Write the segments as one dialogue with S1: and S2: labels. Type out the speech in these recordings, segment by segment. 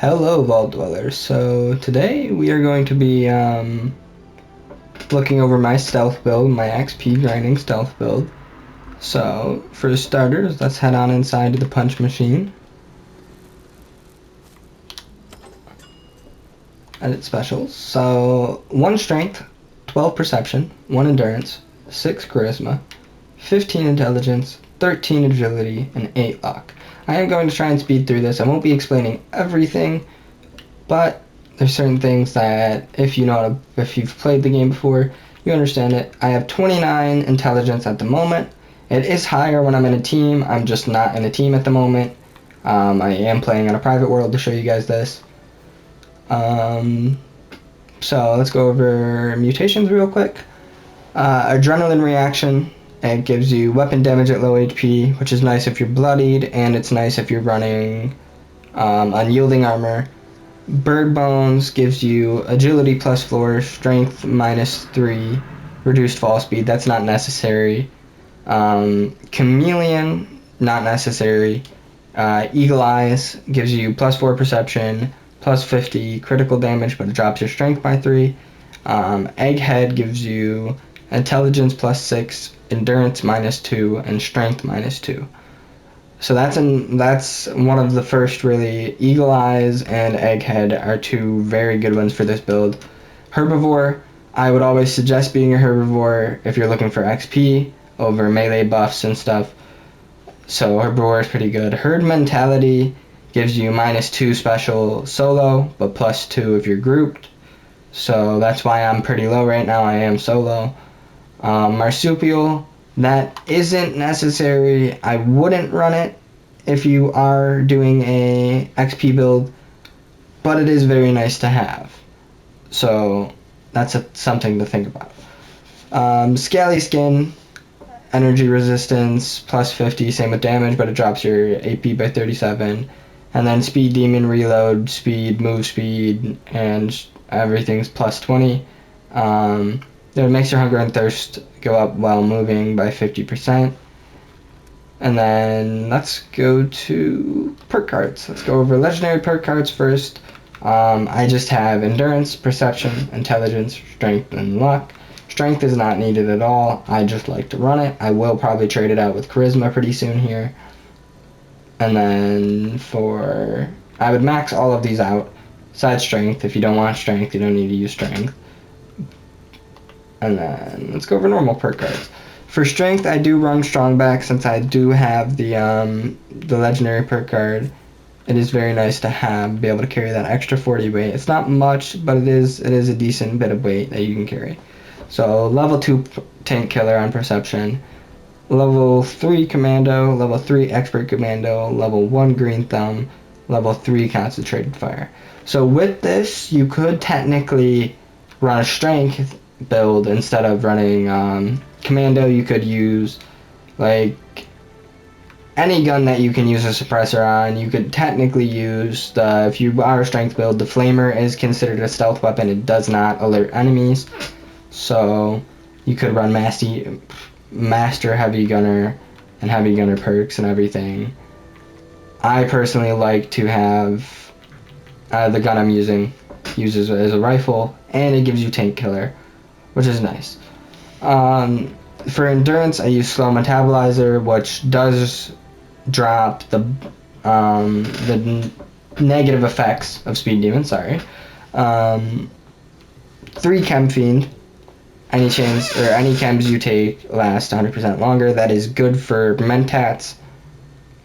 S1: Hello, Vault Dwellers. So today we are going to be looking over my stealth build, my XP grinding stealth build. So for starters, let's head on inside to the punch machine. Edit specials. So 1 strength, 12 perception, 1 endurance, 6 charisma, 15 intelligence, 13 agility, and 8 luck. I am going to try and speed through this. I won't be explaining everything, but there's certain things that if you've played the game before, you understand it. I have 29 intelligence at the moment. It is higher when I'm in a team. I'm just not in a team at the moment. I am playing on a private world to show you guys this. So let's go over mutations real quick. Adrenaline reaction. It gives you weapon damage at low HP, which is nice if you're bloodied, and it's nice if you're running unyielding armor. Bird Bones gives you agility plus 4, strength minus 3, reduced fall speed. That's not necessary. Chameleon, not necessary. Eagle Eyes gives you plus 4 perception, plus 50 critical damage, but it drops your strength by 3. Egghead gives you intelligence plus 6, endurance minus 2, and strength minus 2. So that's one of the first really. Eagle Eyes and Egghead are two very good ones for this build. Herbivore, I would always suggest being a herbivore if you're looking for XP over melee buffs and stuff. So Herbivore is pretty good. Herd Mentality gives you minus 2 special solo, but plus 2 if you're grouped. So that's why I'm pretty low right now. I am solo. Marsupial, that isn't necessary. I wouldn't run it if you are doing a XP build, but it is very nice to have. So that's something to think about. Scaly Skin, energy resistance plus 50, same with damage, but it drops your AP by 37. And then Speed Demon, reload speed, move speed, and everything's plus 20. It makes your hunger and thirst go up while moving by 50%. And then let's go to perk cards. Let's go over legendary perk cards first. I just have endurance, perception, intelligence, strength, and luck. Strength is not needed at all. I just like to run it. I will probably trade it out with charisma pretty soon here. And then I would max all of these out. Besides strength. If you don't want strength, you don't need to use strength. And then let's go over normal perk cards. For strength, I do run strong back since I do have the legendary perk card. It is very nice to be able to carry that extra 40 weight. It's not much, but it is a decent bit of weight that you can carry. So level 2 tank killer on perception, level 3 commando, level 3 expert commando, level 1 green thumb, level 3 concentrated fire. So with this, you could technically run a strength build instead of running commando. You could use like any gun that you can use a suppressor on. You could technically use if you are a strength build, the flamer is considered a stealth weapon. It does not alert enemies, so you could run master heavy gunner and heavy gunner perks and everything. I personally like to have the gun I'm using uses as a rifle, and it gives you tank killer, which is nice. For endurance, I use slow metabolizer, which does drop the negative effects of speed demon. 3 chem fiend. Any chems you take last 100% longer. That is good for mentats,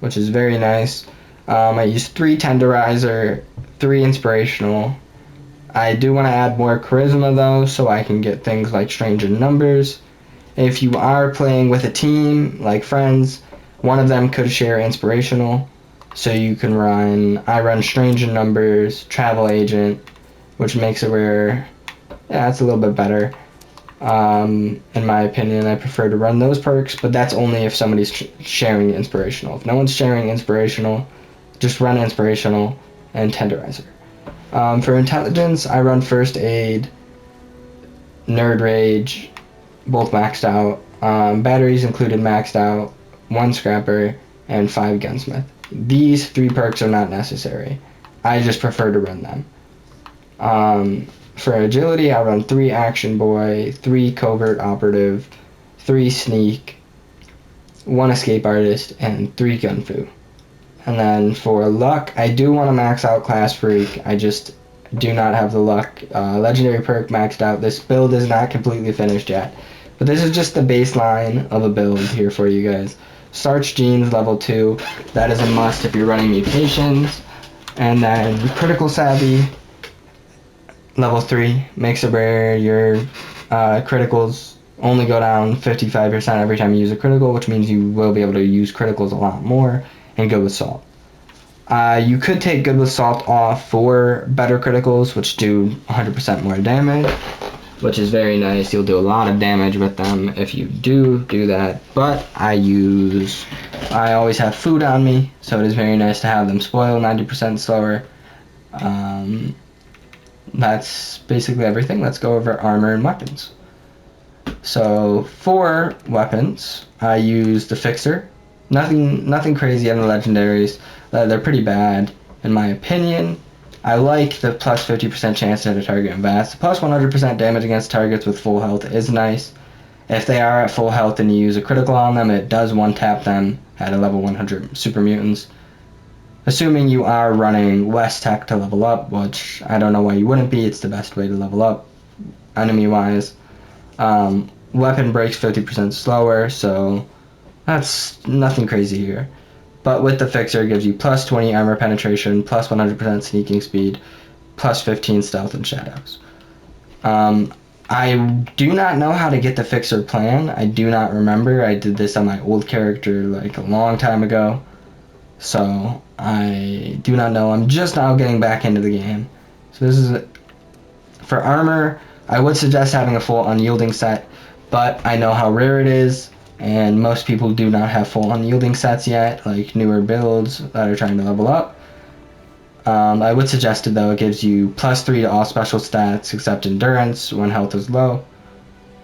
S1: which is very nice. I use 3 tenderizer, 3 inspirational. I do want to add more charisma though, so I can get things like strange in numbers. If you are playing with a team, like friends, one of them could share inspirational. So you can I run strange in numbers, travel agent, which makes it where, it's a little bit better. In my opinion, I prefer to run those perks, but that's only if somebody's sharing inspirational. If no one's sharing inspirational, just run inspirational and tenderizer. For intelligence, I run first aid, nerd rage, both maxed out. Batteries included maxed out, 1 scrapper, and 5 gunsmith. These 3 perks are not necessary. I just prefer to run them. For agility, I run 3 action boy, 3 covert operative, 3 sneak, 1 escape artist, and 3 gun fu. And then for luck, I do want to max out class freak. I just do not have the luck. Legendary perk maxed out. This build is not completely finished yet, but this is just the baseline of a build here for you guys. Starch Genes level 2. That is a must if you're running mutations. And then critical savvy level 3 makes it where your criticals only go down 55% every time you use a critical, which means you will be able to use criticals a lot more. And Good with Salt. You could take Good with Salt off for better criticals, which do 100% more damage, which is very nice. You'll do a lot of damage with them if you do that. But I always have food on me, so it is very nice to have them spoil 90% slower. That's basically everything. Let's go over armor and weapons. So for weapons, I use the Fixer. Nothing crazy on the legendaries. They're pretty bad in my opinion. I like the plus 50% chance to hit a target in VATS. Plus 100% damage against targets with full health is nice. If they are at full health and you use a critical on them, it does one-tap them at a level 100 super mutants. Assuming you are running West Tech to level up, which I don't know why you wouldn't be. It's the best way to level up enemy-wise. Weapon breaks 50% slower, so that's nothing crazy here. But with the Fixer, it gives you plus 20 armor penetration, plus 100% sneaking speed, plus 15 stealth and shadows. I do not know how to get the Fixer plan. I do not remember. I did this on my old character like a long time ago. So I do not know. I'm just now getting back into the game. So this is it. For armor, I would suggest having a full unyielding set, but I know how rare it is, and most people do not have full unyielding sets yet, like newer builds that are trying to level up. I would suggest it though. It gives you plus 3 to all special stats except endurance when health is low,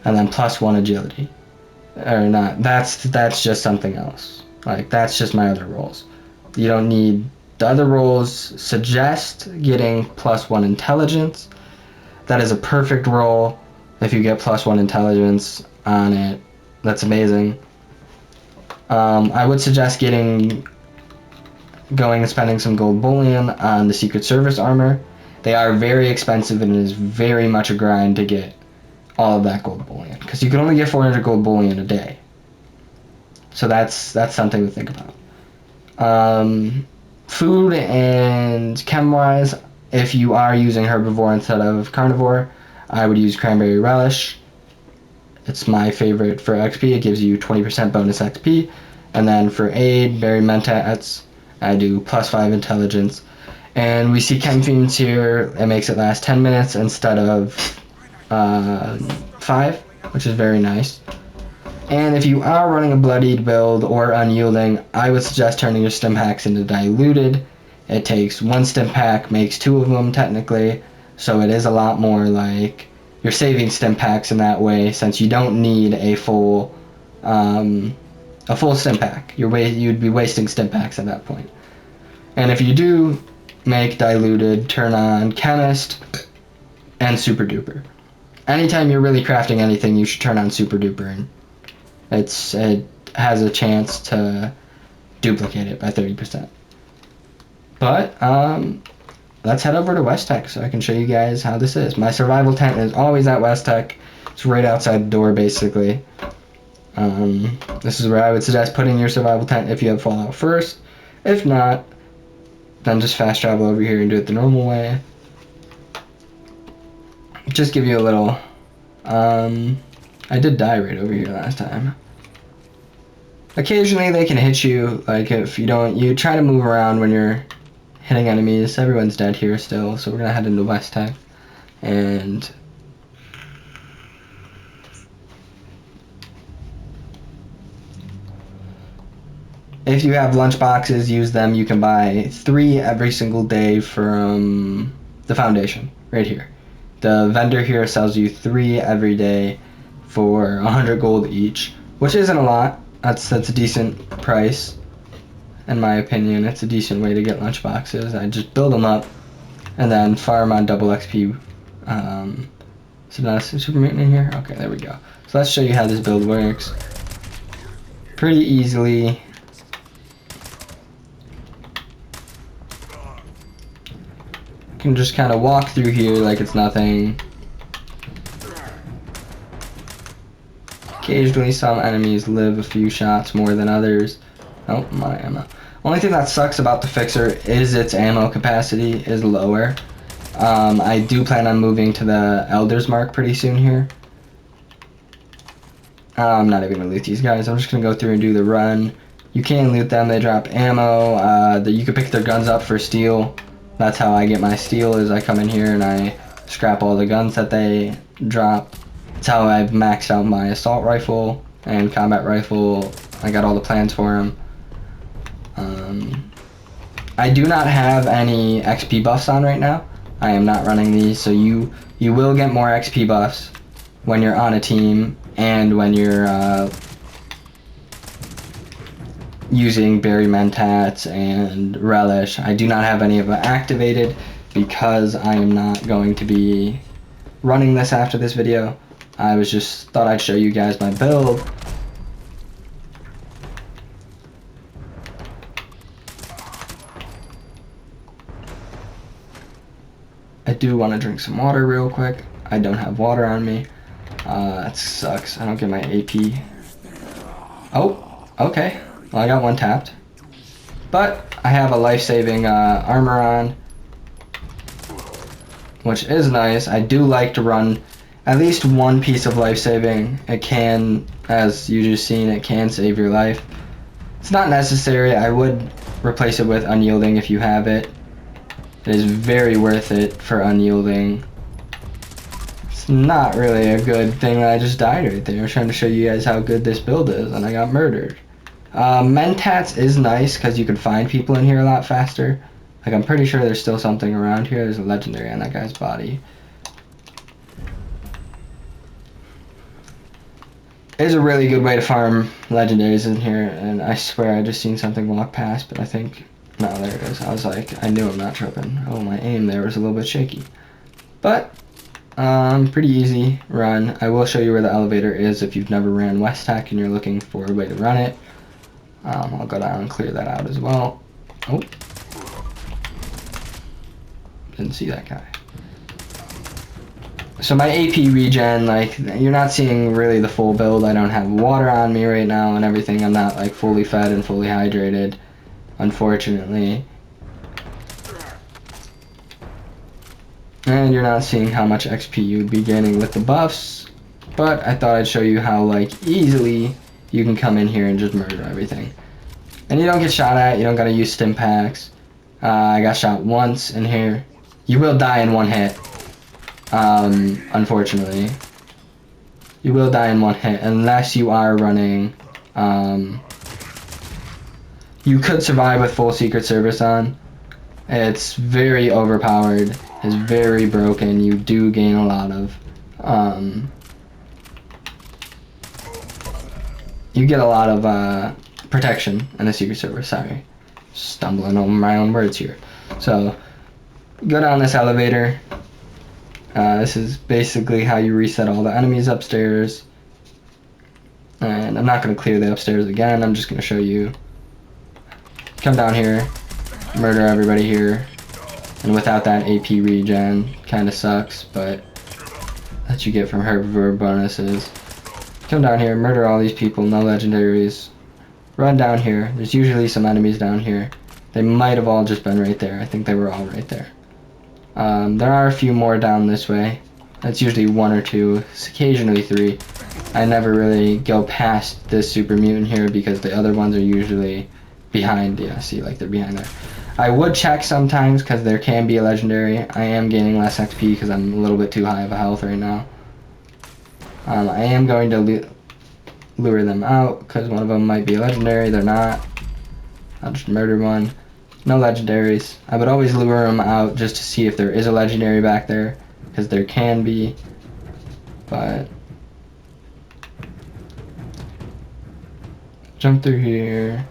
S1: and then plus 1 agility. Or not. That's just something else. Like that's just my other rolls. You don't need the other rolls. Suggest getting plus 1 intelligence. That is a perfect roll. If you get plus 1 intelligence on it, that's amazing. I would suggest going and spending some gold bullion on the Secret Service armor. They are very expensive and it is very much a grind to get all of that gold bullion, because you can only get 400 gold bullion a day. So that's something to think about. Food and chem wise, if you are using herbivore instead of carnivore, I would use cranberry relish. It's my favorite for XP. It gives you 20% bonus XP. And then for aid, berry mentats, I do plus 5 intelligence. And we see chem fiends here. It makes it last 10 minutes instead of 5, which is very nice. And if you are running a bloodied build or unyielding, I would suggest turning your stim packs into diluted. It takes 1 stim pack, makes 2 of them technically, so it is a lot more like you're saving stim packs in that way, since you don't need a full stim pack. You'd be wasting stim packs at that point. And if you do make diluted, turn on chemist and super duper. Anytime you're really crafting anything, you should turn on super duper, and it has a chance to duplicate it by 30%. But let's head over to West Tech so I can show you guys how this is. My survival tent is always at West Tech. It's right outside the door, basically. This is where I would suggest putting your survival tent if you have Fallout first. If not, then just fast travel over here and do it the normal way. Just give you a little... I did die right over here last time. Occasionally they can hit you, like if you don't... You try to move around when you're hitting enemies. Everyone's dead here still, so we're gonna head into West Tech. And... if you have lunch boxes, use them. You can buy 3 every single day from the Foundation, right here. The vendor here sells you 3 every day for 100 gold each, which isn't a lot. That's a decent price. in my opinion. It's a decent way to get lunchboxes. I just build them up and then farm on double XP. So not a super mutant in here? Okay, there we go. So let's show you how this build works. Pretty easily. You can just kind of walk through here like it's nothing. Occasionally some enemies live a few shots more than others. Oh, my ammo. Only thing that sucks about the Fixer is its ammo capacity is lower. I do plan on moving to the Elder's Mark pretty soon here. I'm not even going to loot these guys. I'm just going to go through and do the run. You can loot them. They drop ammo. You can pick their guns up for steel. That's how I get my steel, is I come in here and I scrap all the guns that they drop. That's how I've maxed out my assault rifle and combat rifle. I got all the plans for them. I do not have any XP buffs on right now. I am not running these, so you will get more XP buffs when you're on a team and when you're using Berry Mentats and Relish. I do not have any of it activated because I am not going to be running this after this video. I just thought I'd show you guys my build. I do want to drink some water real quick. I don't have water on me. That sucks. I don't get my AP. Oh, okay. Well, I got one tapped. But I have a life-saving armor on, which is nice. I do like to run at least one piece of life-saving. It can, as you just seen, it can save your life. It's not necessary. I would replace it with unyielding if you have it. It is very worth it for unyielding. It's not really a good thing that I just died right there. I was trying to show you guys how good this build is, and I got murdered. Mentats is nice because you can find people in here a lot faster. Like, I'm pretty sure there's still something around here. There's a legendary on that guy's body. It is a really good way to farm legendaries in here, and I swear I just seen something walk past, but I think... No, there it is. I was like, I knew I'm not tripping. Oh, my aim there was a little bit shaky. But, pretty easy run. I will show you where the elevator is if you've never ran Westac and you're looking for a way to run it. I'll go down and clear that out as well. Oh. Didn't see that guy. So my AP regen, like, you're not seeing really the full build. I don't have water on me right now and everything. I'm not, like, fully fed and fully hydrated, unfortunately. And you're not seeing how much XP you'd be gaining with the buffs. But I thought I'd show you how, like, easily you can come in here and just murder everything. And you don't get shot at. You don't gotta use stim packs. I got shot once in here. You will die in one hit. Unfortunately. You will die in one hit unless you are running. You could survive with full Secret Service on. It's very overpowered. It's very broken. You do gain a lot of... you get a lot of protection in the Secret Service. Sorry. Stumbling over my own words here. So, go down this elevator. This is basically how you reset all the enemies upstairs. And I'm not going to clear the upstairs again. I'm just going to show you. Come down here. Murder everybody here. And without that AP regen, kind of sucks, but that you get from herbivore bonuses. Come down here, murder all these people, no legendaries. Run down here. There's usually some enemies down here. They might have all just been right there. I think they were all right there. There are a few more down this way. That's usually one or two. It's occasionally three. I never really go past this super mutant here because the other ones are usually behind. Yeah, see, like they're behind there. I would check sometimes because there can be a legendary. I am gaining less XP because I'm a little bit too high of a health right now. I am going to lure them out because one of them might be a legendary. They're not. I'll just murder one. No legendaries. I would always lure them out just to see if there is a legendary back there, because there can be, but jump through here,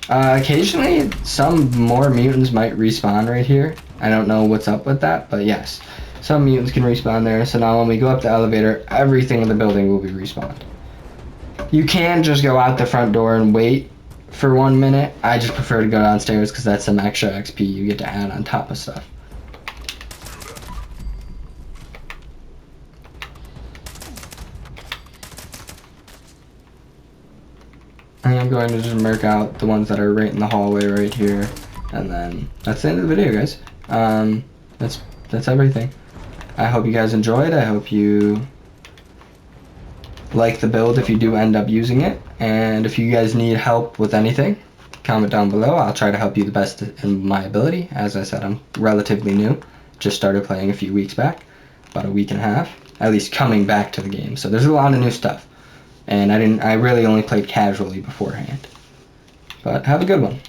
S1: Occasionally, some more mutants might respawn right here. I don't know what's up with that, but yes. Some mutants can respawn there, so now when we go up the elevator, everything in the building will be respawned. You can just go out the front door and wait for 1 minute. I just prefer to go downstairs because that's some extra XP you get to add on top of stuff. And I'm going to just mark out the ones that are right in the hallway right here. And then that's the end of the video, guys. That's everything. I hope you guys enjoyed. I hope you like the build if you do end up using it. And if you guys need help with anything, comment down below. I'll try to help you the best in my ability. As I said, I'm relatively new. Just started playing a few weeks back. About a week and a half. At least coming back to the game. So there's a lot of new stuff. And I really only played casually beforehand. But have a good one.